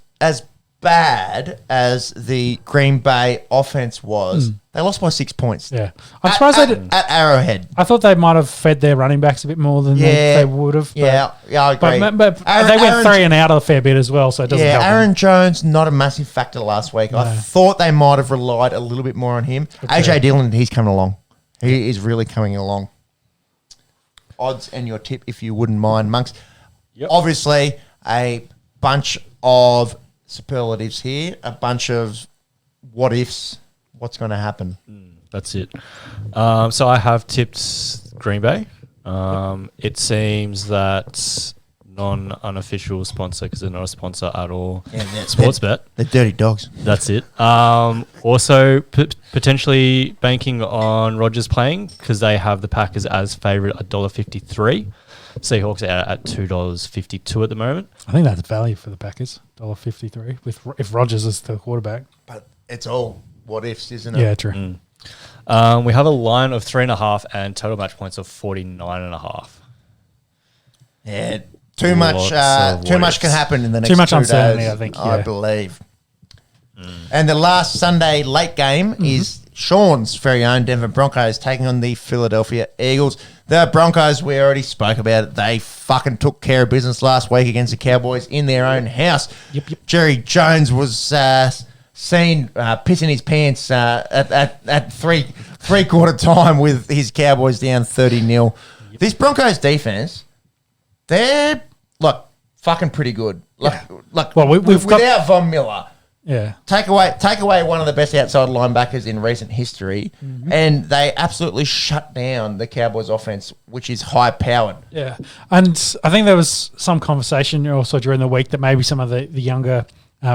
bad as the Green Bay offense was, they lost by 6 points. Yeah, I'm surprised they did at Arrowhead. I thought they might have fed their running backs a bit more than they would have. Yeah, I agree. But they went 3 and out a fair bit as well, so it doesn't help. Aaron Jones, not a massive factor last week. No. I thought they might have relied a little bit more on him. Okay. AJ Dillon, he's coming along. He is really coming along. Odds and your tip, if you wouldn't mind, Monks. Yep. Obviously, a bunch of superlatives here, a bunch of what ifs, what's going to happen. That's it. So I have tipped Green Bay. It seems that non-unofficial sponsor because they're not a sponsor at all. Yeah, Sportsbet. They're dirty dogs. That's it. Also, potentially banking on Rodgers playing because they have the Packers as favourite $1.53. Seahawks are at $2.52 at the moment. I think that's value for the Packers, $1.53, if Rodgers is the quarterback. But it's all what ifs, isn't it? Yeah, true. We have a line of 3.5 and total match points of 49.5. Yeah, too much can happen in the next Too much 2 uncertainty, days, I think, I yeah. believe. And the last Sunday late game is Sean's very own Denver Broncos taking on the Philadelphia Eagles. The Broncos, we already spoke about it. They fucking took care of business last week against the Cowboys in their own house. Yep. Jerry Jones was seen pissing his pants at three-quarter time with his Cowboys down 30-0. This Broncos defense, they're fucking pretty good. Without Von Miller. Yeah. Take away one of the best outside linebackers in recent history, and they absolutely shut down the Cowboys' offense, which is high-powered. Yeah. And I think there was some conversation also during the week that maybe some of the younger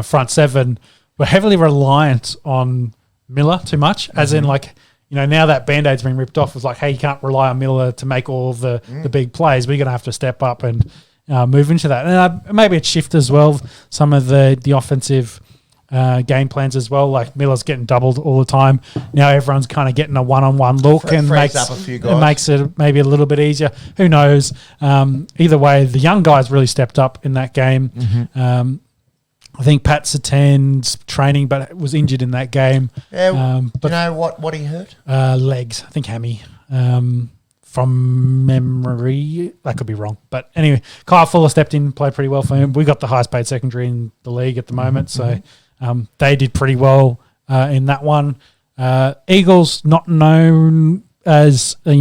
front seven were heavily reliant on Miller too much, as in now that Band-Aid's been ripped off, it was like, hey, you can't rely on Miller to make all the big plays. We're going to have to step up and move into that. And maybe it shifted as well some of the offensive game plans as well. Like Miller's getting doubled all the time. Now everyone's kind of getting a one-on-one look and makes up a few guys. It makes it maybe a little bit easier. Who knows? Either way, the young guys really stepped up in that game. I think Pat Sertan's training, but was injured in that game. Yeah, but you know what he hurt? Legs. I think hammy. From memory, that could be wrong. But anyway, Kyle Fuller stepped in, played pretty well for him. We got the highest paid secondary in the league at the moment, so they did pretty well in that one. Eagles, not known as a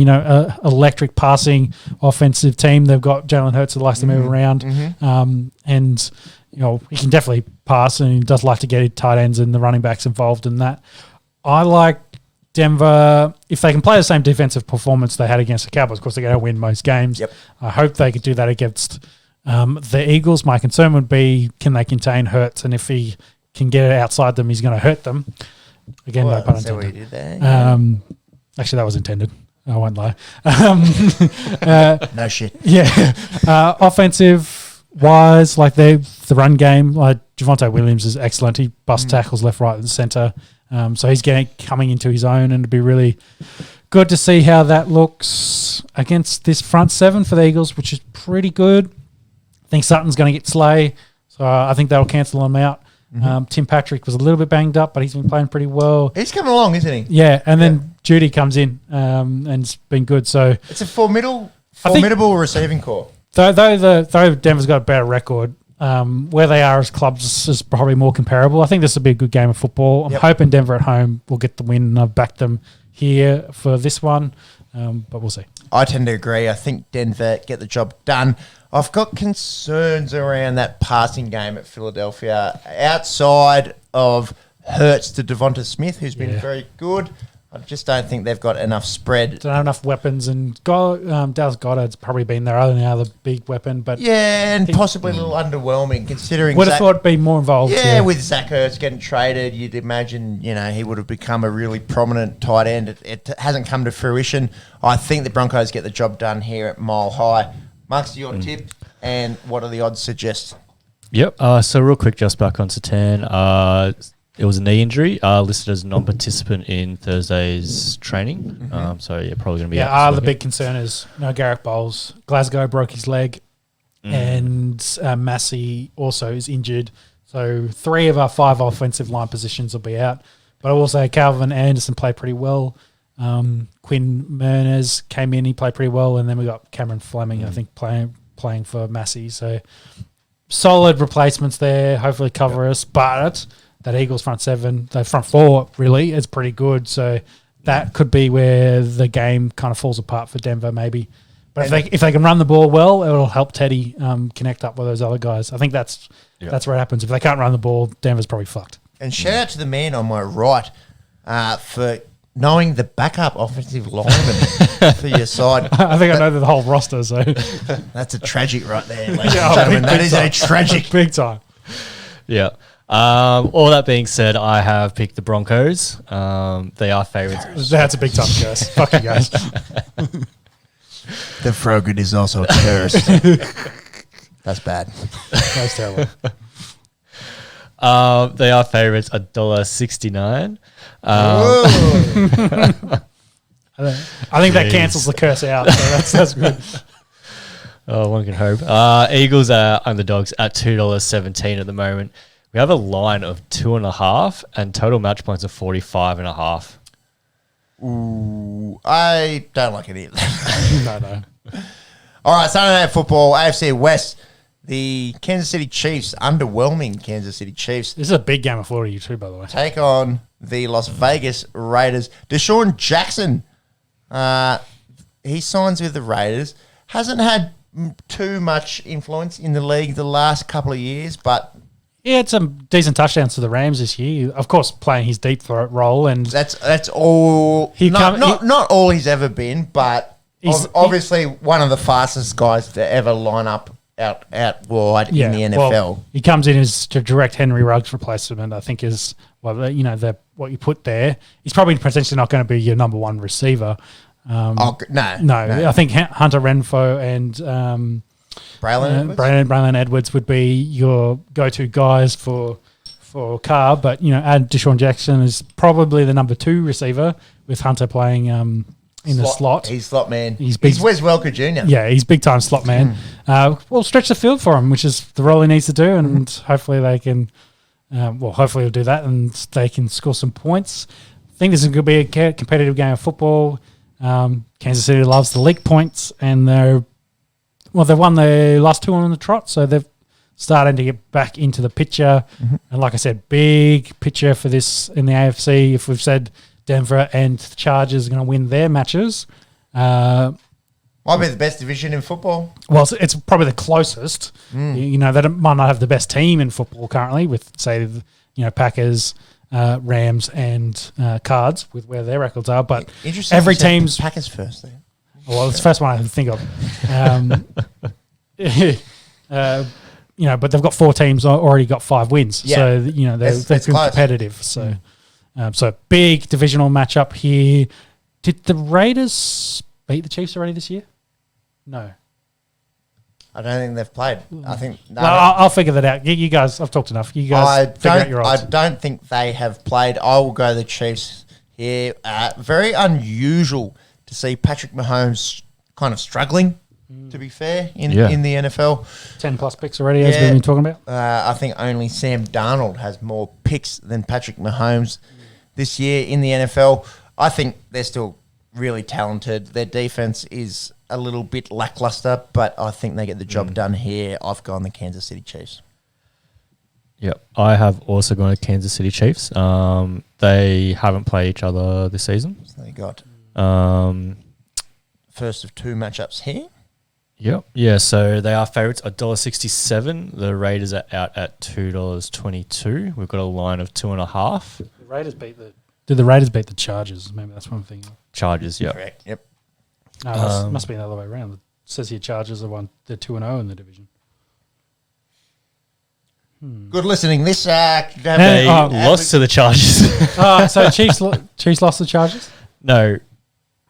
electric passing offensive team. They've got Jalen Hurts that likes to move around, and he can definitely pass, and he does like to get his tight ends and the running backs involved in that. I like Denver, if they can play the same defensive performance they had against the Cowboys. Of course, they're going to win most games. Yep. I hope they could do that against the Eagles. My concern would be, can they contain Hurts? And if he can get it outside them, he's going to hurt them. Again, no pun intended. What he did there. Actually, that was intended. I won't lie. No shit. Yeah. Offensive-wise, the run game, Javonte Williams is excellent. He busts tackles left, right, and centre. So he's coming into his own, and it'd be really good to see how that looks against this front seven for the Eagles, which is pretty good. I think Sutton's going to get Slay, so I think that'll cancel him out. Tim Patrick was a little bit banged up, but he's been playing pretty well. He's coming along, isn't he? Yeah, and then Judy comes in and it's been good. So it's a formidable receiving corps. Though Denver's got a better record, where they are as clubs is probably more comparable. I think this will be a good game of football. I'm hoping Denver at home will get the win, and I've backed them here for this one, but we'll see. I tend to agree. I think Denver get the job done. I've got concerns around that passing game at Philadelphia. Outside of Hurts to Devonta Smith, who's been very good, I just don't think they've got enough spread. Don't have enough weapons, and Dallas Goddard's probably been their only other big weapon. But and possibly a little underwhelming considering. Would have thought it'd be more involved. Yeah, with Zach Ertz getting traded, you'd imagine he would have become a really prominent tight end. It hasn't come to fruition. I think the Broncos get the job done here at Mile High. Mark's your tip, and what do the odds suggest? Yep. So real quick, just back on Sertan. It was a knee injury, listed as non-participant in Thursday's training. Probably going to be out. The big concern is Garrett Bowles. Glasgow broke his leg, and Massey also is injured. So 3 of our 5 offensive line positions will be out. But I will say Calvin Anderson played pretty well. Quinn Merners came in, he played pretty well. And then we got Cameron Fleming, I think, playing for Massey. So solid replacements there, hopefully cover us. But that Eagles front 7, the front 4 really is pretty good. So that could be where the game kind of falls apart for Denver maybe. But if they can run the ball well, it'll help Teddy connect up with those other guys. I think that's where it happens. If they can't run the ball, Denver's probably fucked. And shout out to the man on my right for knowing the backup offensive lineman for your side. I think I know the whole roster, so That's a tragic right there, ladies Yeah, and gentlemen. That big is time. a tragic. big time. Yeah. All that being said, I have picked the Broncos. They are favourites. That's a big time curse. Fuck you guys. The Frogan is also cursed. That's bad. That's terrible. They are favourites $1.69. I think that cancels the curse out. So that's good. Oh, one can hope. Eagles are underdogs at $2.17 at the moment. We have a line of 2.5 and total match points of 45.5. Ooh, I don't like any of that. No. All right, Sunday Night Football, AFC West. The Kansas City Chiefs, underwhelming Kansas City Chiefs, This is a big game of Florida, you too, by the way. take on the Las Vegas Raiders. Deshaun Jackson, he signs with the Raiders. Hasn't had too much influence in the league the last couple of years, but He had some decent touchdowns to the Rams this year. Of course, playing his deep throat role, and that's all. Not all he's ever been, but obviously one of the fastest guys to ever line up out wide in the NFL. Well, he comes in as to direct Henry Ruggs replacement. I think is what you put there. He's probably potentially not going to be your number one receiver. No. I think Hunter Renfro and Braylon Edwards would be your go-to guys for Carr, but add Deshaun Jackson is probably the number 2 receiver with Hunter playing in the slot. He's slot man. He's big. He's Wes Welker Jr. Yeah, he's big time slot man. We'll stretch the field for him, which is the role he needs to do, and hopefully they can. Hopefully he'll do that, and they can score some points. I think this is going to be a competitive game of football. Kansas City loves the league points, and they've won the last 2 on the trot, so they've starting to get back into the picture. And like I said, big picture for this in the AFC. If we've said Denver and the Chargers are going to win their matches, might be the best division in football. well, it's probably the closest. They might not have the best team in football currently with, say, Packers, Rams, and Cards with where their records are. But Interesting. every team's Packers first. Then. Well, it's the first one I can think of. But they've got 4 teams already got 5 wins. Yeah. So, they're competitive. So, so big divisional matchup here. Did the Raiders beat the Chiefs already this year? No. I don't think they've played. I think no. I'll figure that out. You guys, I've talked enough. You guys figure out your odds. I don't think they have played. I will go the Chiefs here. Very unusual to see Patrick Mahomes kind of struggling, to be fair, in the NFL. 10+ picks already, as we've been talking about. I think only Sam Donald has more picks than Patrick Mahomes this year in the NFL. I think they're still really talented. Their defense is a little bit lackluster, but I think they get the job done here. I've gone the Kansas City Chiefs. Yep, I have also gone to Kansas City Chiefs. They haven't played each other this season. So they got first of 2 matchups here. Yep. Yeah, so they are favourites $1.67. The Raiders are out at $2.22. We've got a line of 2.5. Did the Raiders beat the Chargers? Maybe that's one thing. Chargers, yeah. Correct. Yep. No, must be the other way around. It says here Chargers are they're 2-0 in the division. Good listening. This They lost to the Chargers. So Chiefs lost the Chargers? No,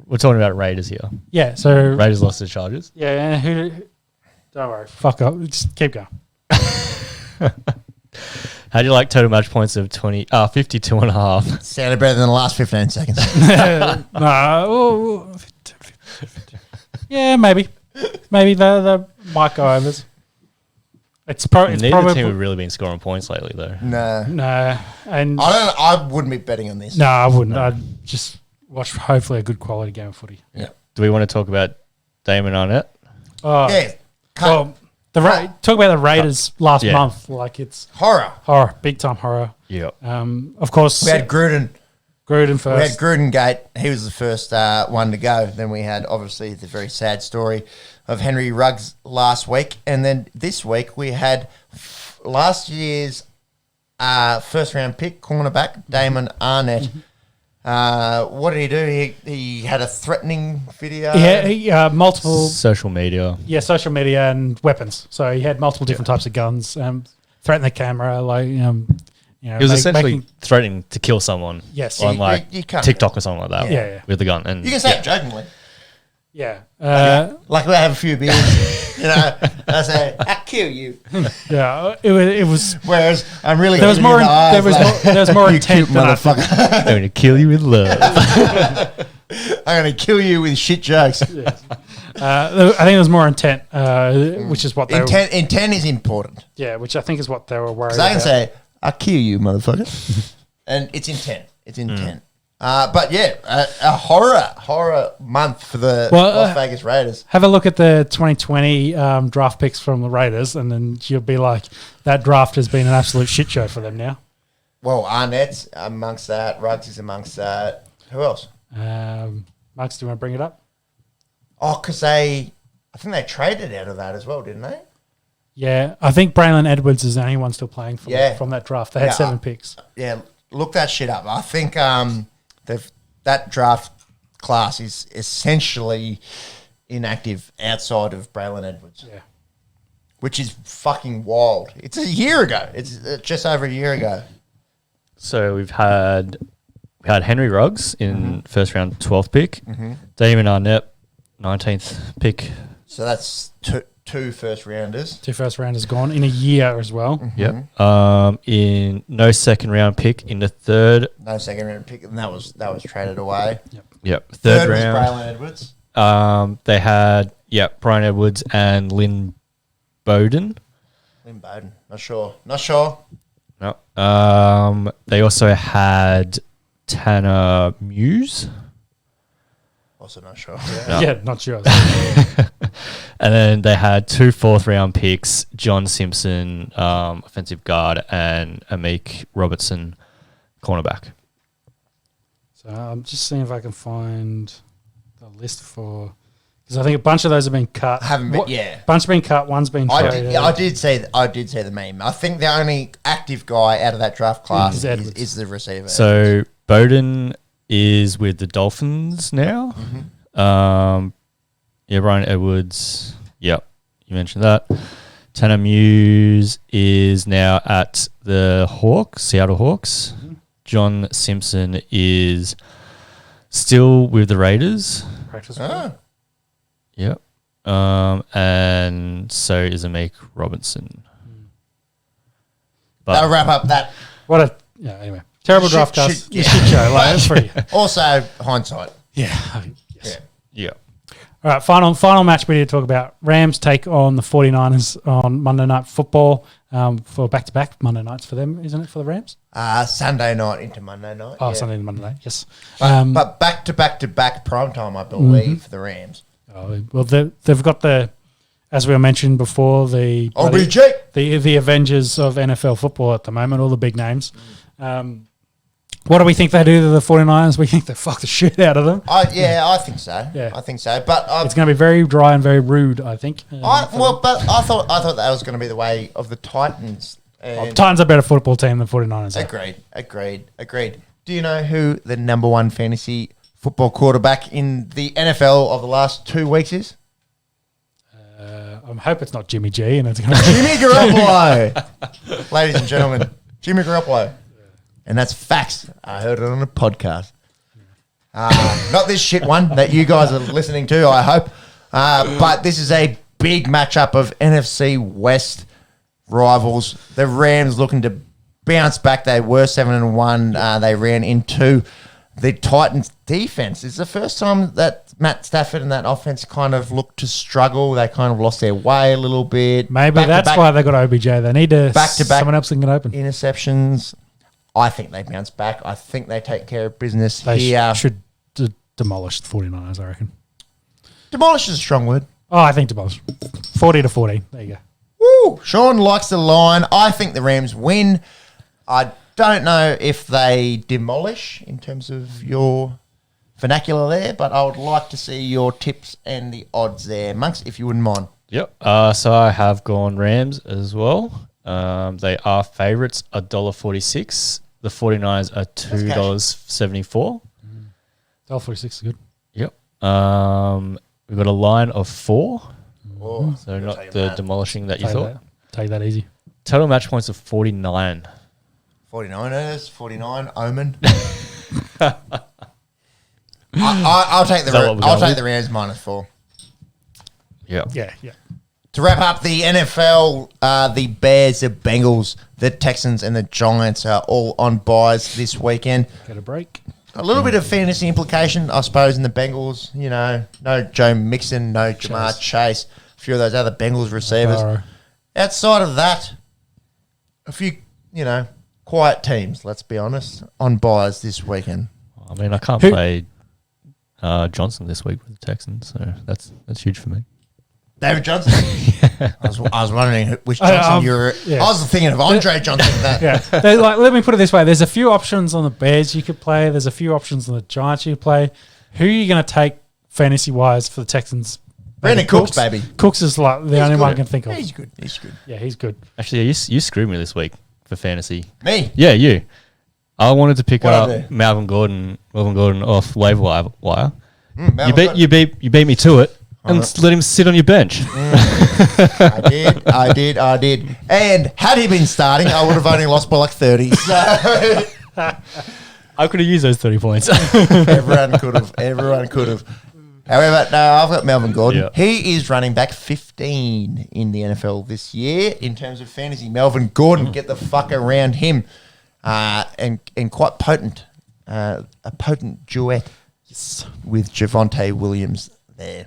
we're talking about Raiders here. Yeah, so Raiders lost to the Chargers. Yeah, don't worry. Fuck up. Just keep going. How do you like total match points of 52.5? sounded better than the last 15 seconds. Yeah, maybe the might go overs. It's probably team have really been scoring points lately, though. No, and I wouldn't be betting on this. No, I wouldn't. I'd just watch hopefully a good quality game of footy. Yeah. Do we want to talk about Damon Arnett? Yeah. Well, talk about the Raiders last month. Like it's horror, big time horror. Yeah. Of course, we had Gruden first. We had Gruden Gate. He was the first one to go. Then we had obviously the very sad story of Henry Ruggs last week, and then this week we had last year's first round pick cornerback Damon Arnett What did he do? He had a threatening video. Multiple Social media. social media and weapons. So he had multiple different types of guns. Threaten the camera, He was essentially threatening to kill someone. Yes. On You can't TikTok or something like that. Yeah. With the gun. And You can say it jokingly. Yeah. Like we have a few beers, I say, I kill you. Yeah. It was. Whereas I'm really There was more. there There was more you intent cute than I motherfucker. I'm going to kill you with love. I'm going to kill you with shit jokes. I think there was more intent, which is what they Intent is important. which I think is what they were worried Because about. I can say, I kill you, motherfucker. And it's intent. It's intent. But yeah, a horror month for the Las Vegas Raiders. Have a look at the 2020 draft picks from the Raiders, and then you'll be like, that draft has been an absolute shit show for them now. Well, Arnett's amongst that. Ruggs is amongst that. Who else? Marcus, do you want to bring it up? Oh, because I think they traded out of that as well, didn't they? Yeah, I think Braylon Edwards is the only one still playing from that draft. They had 7 picks. Yeah, look that shit up. I think that draft class is essentially inactive outside of Braylon Edwards. Yeah. Which is fucking wild. It's a year ago. It's just over a year ago. So we had Henry Ruggs in first round, 12th pick. Damon Arnett, 19th pick. So that's two first rounders. 2 first rounders gone in a year as well. Yep. In no second round pick in the third. No second round pick, and that was traded away. Yep. Third was round. Braylon Edwards. They had Brian Edwards and Lynn Bowden. Lynn Bowden. Not sure. No. They also had Tanner Muse. Also not sure. Yeah, not sure. And then they had 2 fourth-round picks, John Simpson, offensive guard, and Amik Robertson, cornerback. So I'm just seeing if I can find the list for... Because I think a bunch of those have been cut. Haven't been, yeah. A bunch have been cut, one's been traded. I did see the meme. I think the only active guy out of that draft class is the receiver. So Bowden is with the Dolphins now. Brian Edwards. Yep, you mentioned that. Tanner Muse is now at the Seattle Hawks. John Simpson is still with the Raiders. Practice. Yep. And so is Amik Robinson. But that'll wrap up that. Anyway. Terrible draft cast. Shit show. Like, that's free. Also, hindsight. Yeah. Yes. yeah. All right, final match we need to talk about. Rams take on the 49ers on Monday Night Football for back-to-back Monday nights for them, isn't it, for the Rams? Sunday night into Monday night. Oh, yeah. Sunday into Monday night, yes. But back-to-back primetime, I believe, for the Rams. Oh, well, they've got as we mentioned before, the OBJ. The Avengers of NFL football at the moment, all the big names. What do we think they do to the 49ers? We think they fuck the shit out of them. I think so. Yeah. I think so. But it's going to be very dry and very rude, I think. But I thought that was going to be the way of the Titans. Titans are a better football team than 49ers. Agreed. Do you know who the number one fantasy football quarterback in the NFL of the last 2 weeks is? I hope it's not Jimmy G, and it's going to be Jimmy Garoppolo. Ladies and gentlemen, Jimmy Garoppolo. And that's facts. I heard it on a podcast. Not this shit one that you guys are listening to, I hope. But this is a big matchup of NFC West rivals. The Rams looking to bounce back. They were 7-1. They ran into the Titans' defense. It's the first time that Matt Stafford and that offense kind of looked to struggle. They kind of lost their way a little bit. Maybe that's why they got OBJ. They need someone else that can get open. Interceptions. I think they bounce back. I think they take care of business they should demolish the 49ers, I reckon. Demolish is a strong word. Oh, I think demolish. 40-14. There you go. Woo! Sean likes the line. I think the Rams win. I don't know if they demolish in terms of your vernacular there, but I would like to see your tips and the odds there. Monks, if you wouldn't mind. Yep. So I have gone Rams as well. They are favourites, $1.46. The 49ers are $2.74. $1.46 is good. Yep. We've got a line of 4. Oh, So not the demolishing that you Take thought. that. Take that easy. Total match points of 49. 49ers, 49, Omen. I'll take Is that what we're I'll going take with? the Rams -4. Yeah. Yeah. To wrap up the NFL, the Bears, the Bengals, the Texans, and the Giants are all on buys this weekend. Get a break. A little bit of fantasy implication, I suppose, in the Bengals. You know, no Joe Mixon, no Jamar Chase, a few of those other Bengals receivers. Burrow. Outside of that, a few, quiet teams, let's be honest, on buys this weekend. I mean, I can't play Johnson this week with the Texans, so that's huge for me. David Johnson. I was wondering which Johnson you were. yeah. I was thinking of Andre Johnson. Yeah. Let me put it this way. There's a few options on the Bears you could play. There's a few options on the Giants you could play. Who are you going to take fantasy-wise for the Texans? Brandon Cooks, baby. Cooks is like the only one I can think of. He's good. He's good. Yeah, he's good. Actually, you screwed me this week for fantasy. Me? Yeah, you. I wanted to pick What'd I up do? Melvin Gordon off waiver wire. Melvin You beat me to it and let him sit on your bench. I did. And had he been starting, I would have only lost by like 30. So I could have used those 30 points. everyone could have. However, no, I've got Melvin Gordon. Yeah. He is running back 15 in the NFL this year in terms of fantasy. Melvin Gordon, get the fuck around him. And quite potent. A potent duet with Javonte Williams there.